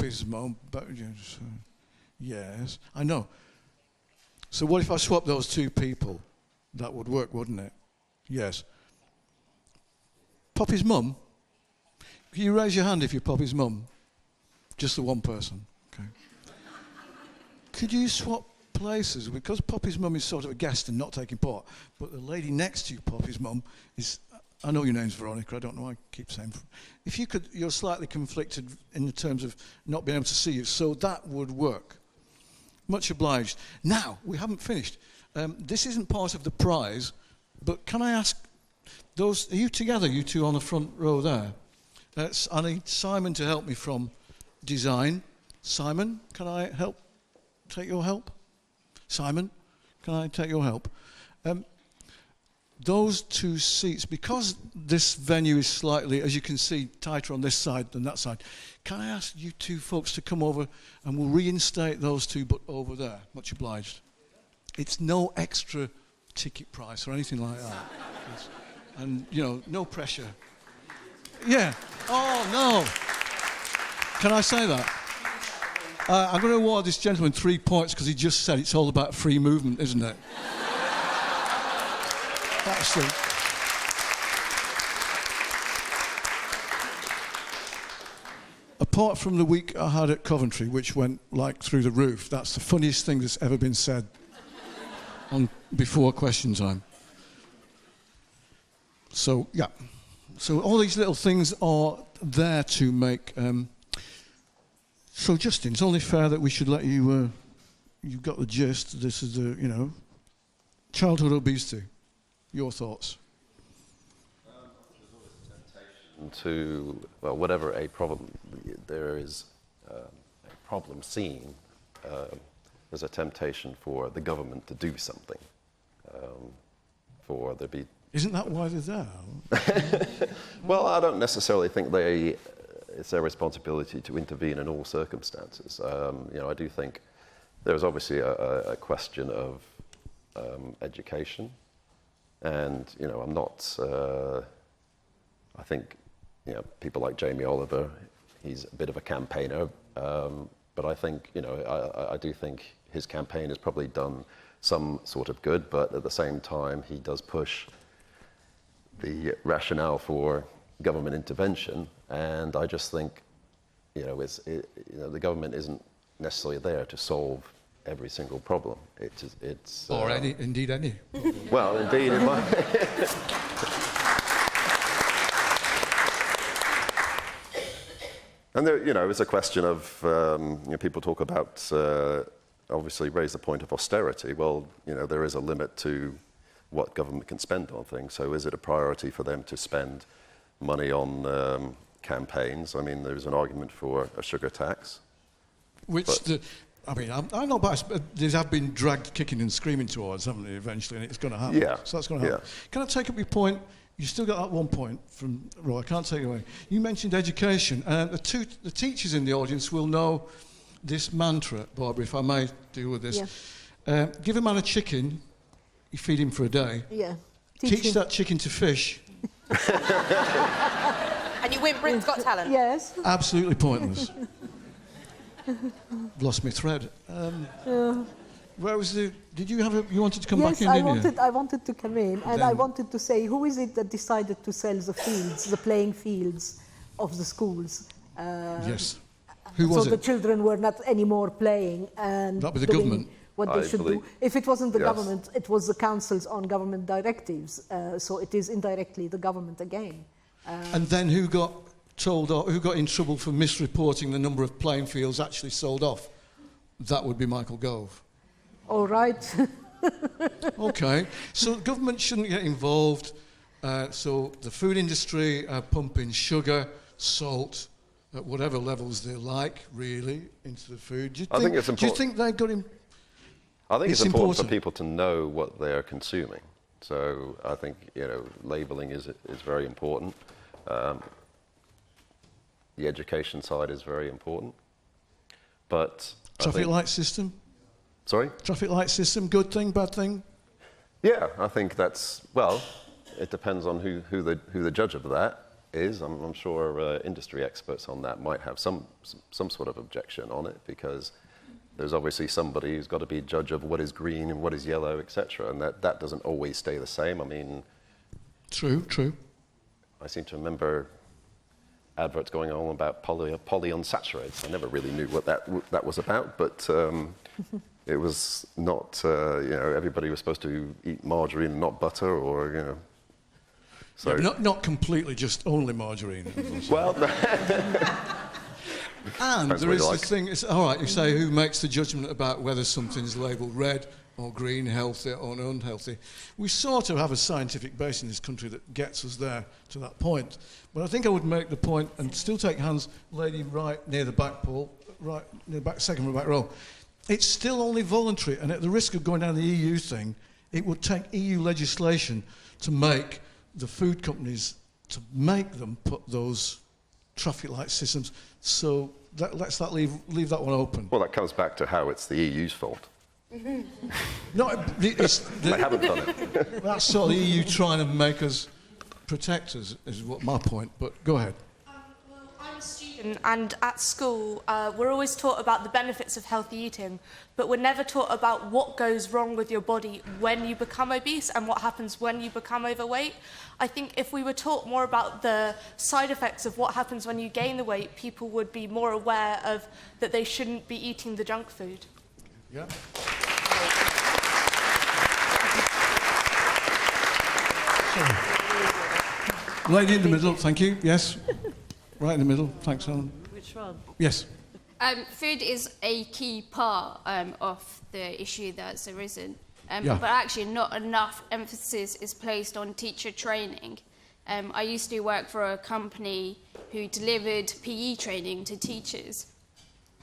Poppy's mum, but yes, I know. So what if I swap those two people? That would work, wouldn't it? Yes. Poppy's mum? Can you raise your hand if you're Poppy's mum? Just the one person, okay. Could you swap places? Because Poppy's mum is sort of a guest and not taking part, but the lady next to you, Poppy's mum, is... I know your name's Veronica, I don't know why I keep saying... If you could, you're slightly conflicted in the terms of not being able to see you, so that would work. Much obliged. Now, we haven't finished. This isn't part of the prize, but can I ask those... Are you together, you two on the front row there? I need Simon to help me from design. Simon, can I take your help? Simon, can I take your help? Those two seats, because this venue is slightly, as you can see, tighter on this side than that side, can I ask you two folks to come over and we'll reinstate those two, but over there? Much obliged. It's no extra ticket price or anything like that. And, you know, no pressure. Yeah. Oh, no. Can I say that? I'm going to award this gentleman 3 points because he just said it's all about free movement, isn't it? That's the... Apart from the week I had at Coventry, which went like through the roof, that's the funniest thing that's ever been said before question time. So, yeah. So all these little things are there to make... So, Justin, it's only fair that we should let you... you've got the gist. This is the, you know... Childhood obesity. Your thoughts? There's always a temptation to... Well, whatever a problem... There is a problem seen. There's a temptation for the government to do something. For there be... Isn't that why they're there? Well, I don't necessarily think it's their responsibility to intervene in all circumstances. You know, I do think there's obviously a question of education, and you know, I'm not. I think you know people like Jamie Oliver. He's a bit of a campaigner, but I think you know I do think his campaign has probably done some sort of good, but at the same time he does push the rationale for government intervention, and I just think, you know, the government isn't necessarily there to solve every single problem. It's or indeed any. Well, indeed, it might. And there, you know, it's a question of you know, people talk about obviously raise the point of austerity. Well, you know, there is a limit to what government can spend on things. So is it a priority for them to spend money on campaigns? I mean, there's an argument for a sugar tax. I mean, I'm not biased, but they have been dragged kicking and screaming towards, haven't they, eventually, and it's going to happen. Yeah. So that's going to happen. Yeah. Can I take up your point? You still got that 1 point from Roy. I can't take it away. You mentioned education, and the teachers in the audience will know this mantra, Barbara, if I may deal with this. Yeah. Give a man a chicken, you feed him for a day. Yeah. Teach that chicken to fish. And you win Britain's Got Talent. Yes. Absolutely pointless. Lost my thread. Where was the... Did you have you wanted to come back in, didn't you? I wanted to come in, and I wanted to say, who is it that decided to sell the fields, the playing fields of the schools? Yes. Who was it? So the children were not anymore playing and that was the government. What they should do. If it wasn't the government, it was the councils on government directives. So it is indirectly the government again. And then who got told, or who got in trouble for misreporting the number of playing fields actually sold off? That would be Michael Gove. All right. Okay. So government shouldn't get involved. So the food industry pumping sugar, salt, at whatever levels they like, really, into the food. I think it's important. Do you think they've got him? I think it's important for people to know what they're consuming. So I think, you know, labelling is very important. The education side is very important. But traffic light system? Sorry? Traffic light system, good thing, bad thing? Yeah, I think that's, well, it depends on who the judge of that. is. I'm sure industry experts on that might have some sort of objection on it, because there's obviously somebody who's got to be a judge of what is green and what is yellow, etc., and that doesn't always stay the same. I mean, True. I seem to remember adverts going on about polyunsaturates. I never really knew what that was about, but it was not, everybody was supposed to eat margarine and not butter, or, So Yeah, not completely just only margarine. well, And Depends there what is you the like. thing, it's all right, you say who makes the judgment about whether something's labelled red or green, healthy or unhealthy. We sort of have a scientific base in this country that gets us there to that point. But I think I would make the point, and still take hands, lady right near the back, Paul, right near the back, second from the back row. It's still only voluntary, and at the risk of going down the EU thing, it would take EU legislation to make the food companies, to make them put those traffic light systems. So let's leave that one open. well, that comes back to how it's the EU's fault. No, it's They haven't done it. that's sort of the EU trying to make us protect us, is what my point. But go ahead. Well, I'm a student, and at school, we're always taught about the benefits of healthy eating, but we're never taught about what goes wrong with your body when you become obese and what happens when you become overweight. I think if we were taught more about the side effects of what happens when you gain the weight, people would be more aware of that they shouldn't be eating the junk food. Yeah. So, lady in the middle, thank you. Yes. Right in the middle. Thanks, Helen. Which one? Yes. Food is a key part of the issue that's arisen, Yeah. but actually not enough emphasis is placed on teacher training. I used to work for a company who delivered PE training to teachers.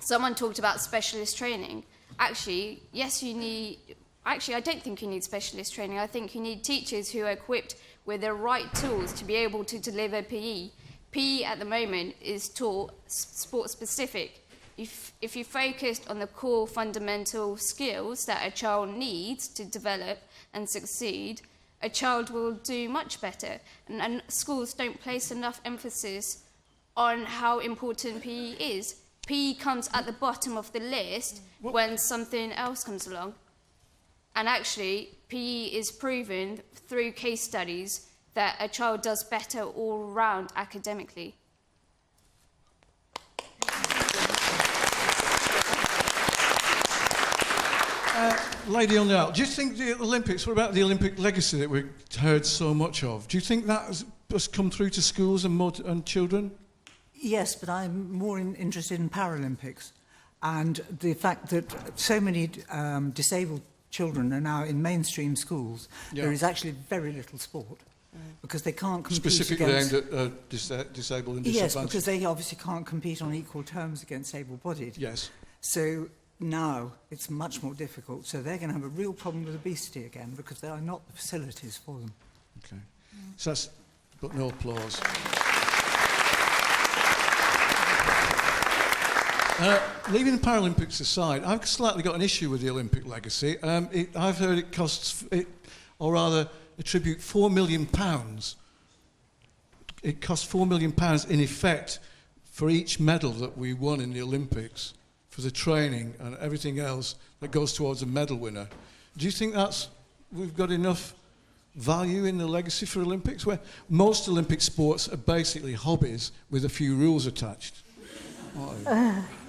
Someone talked about specialist training. Actually, yes, you need... Actually, I don't think you need specialist training. I think you need teachers who are equipped with the right tools to be able to deliver PE. PE at the moment is taught sport-specific. If you focused on the core fundamental skills that a child needs to develop and succeed, a child will do much better. And schools don't place enough emphasis on how important PE is. PE comes at the bottom of the list when something else comes along. And actually, PE is proven through case studies that a child does better all round academically. Lady on the aisle, do you think the Olympics, what about the Olympic legacy that we've heard so much of? Do you think that has come through to schools and children? Yes, but I'm more interested in Paralympics and the fact that so many disabled children are now in mainstream schools. Yeah. There is actually very little sport because they can't compete Specifically against... aimed at disabled and Yes, disadvantaged? because they obviously can't compete on equal terms against able-bodied. Yes. So now it's much more difficult. So they're going to have a real problem with obesity again because there are not the facilities for them. Okay. So that's, but no applause. Leaving the Paralympics aside, I've slightly got an issue with the Olympic legacy. I've heard it costs, or rather, attribute £4 million. It costs £4 million in effect for each medal that we won in the Olympics, for the training and everything else that goes towards a medal winner. Do you think we've got enough value in the legacy for Olympics, where most Olympic sports are basically hobbies with a few rules attached?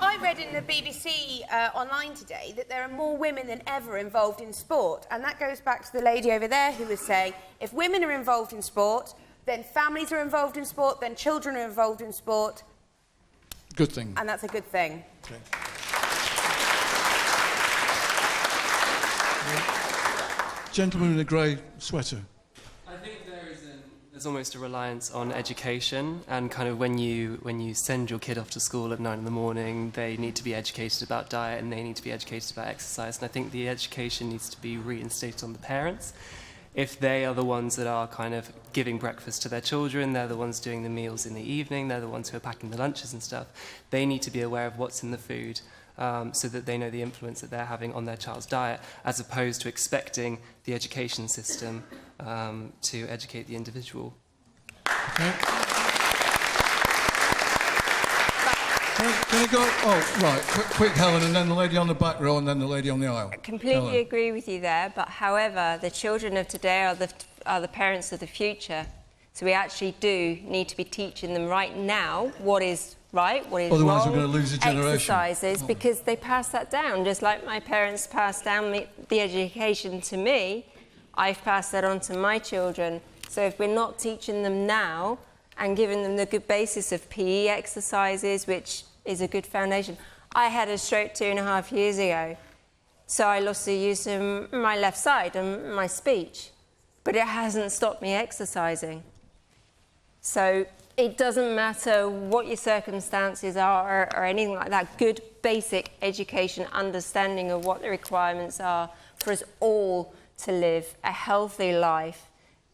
I read in the BBC online today that there are more women than ever involved in sport, and that goes back to the lady over there who was saying if women are involved in sport, then families are involved in sport, then children are involved in sport. Good thing. And that's a good thing. Okay. Gentleman in a grey sweater. I think there's almost a reliance on education, and kind of when you send your kid off to school at 9 in the morning, they need to be educated about diet and they need to be educated about exercise, and I think the education needs to be reinstated on the parents. If they are the ones that are kind of giving breakfast to their children, they're the ones doing the meals in the evening, they're the ones who are packing the lunches and stuff, they need to be aware of what's in the food, so that they know the influence that they're having on their child's diet, as opposed to expecting the education system to educate the individual. Okay. Can you go? Oh, right. Quick, Helen, and then the lady on the back row, and then the lady on the aisle. I completely Helen. agree with you there, but however, the children of today are the parents of the future. So we actually do need to be teaching them right now what is right, what is Otherwise wrong, we're going to lose a generation. exercises, because they pass that down. Just like my parents passed down the education to me, I've passed that on to my children. So if we're not teaching them now and giving them the good basis of PE exercises, which is a good foundation. I had a stroke 2.5 years ago, so I lost the use of my left side and my speech, but it hasn't stopped me exercising. So it doesn't matter what your circumstances are or anything like that. Good basic education, understanding of what the requirements are for us all to live a healthy life,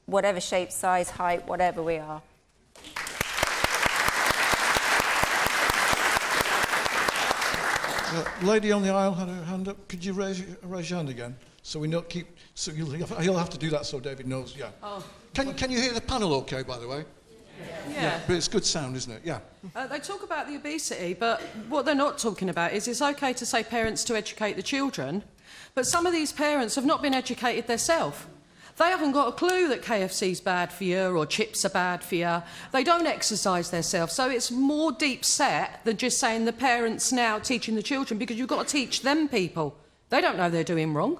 whatever shape, size, height, whatever we are. Lady on the aisle had her hand up. Could you raise your hand again? So we don't keep... So you'll have to do that so David knows, yeah. Oh. Can you hear the panel okay, by the way? Yeah. But it's good sound, isn't it? Yeah. They talk about the obesity, but what they're not talking about is it's okay to say parents to educate the children, but some of these parents have not been educated themselves. They haven't got a clue that KFC's bad for you or chips are bad for you. They don't exercise themselves. So it's more deep set than just saying the parents now teaching the children, because you've got to teach them people. They don't know they're doing wrong.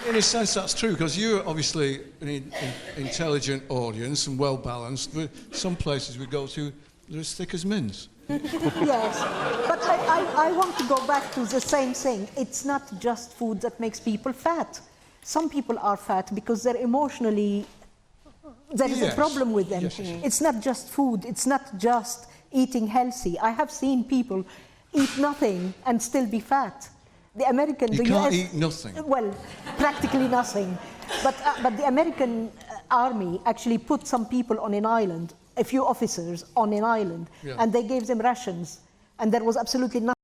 In a sense, that's true, because you're obviously an intelligent audience and well-balanced. But some places we go to, they're as thick as mince. Yes, but I want to go back to the same thing. It's not just food that makes people fat. Some people are fat because they're emotionally... There is a problem with them. Yes. It's not just food. It's not just eating healthy. I have seen people eat nothing and still be fat. The American... You can't eat nothing. Well, practically nothing. But the American army actually put some people on an island, a few officers on an island, and they gave them rations, and there was absolutely nothing.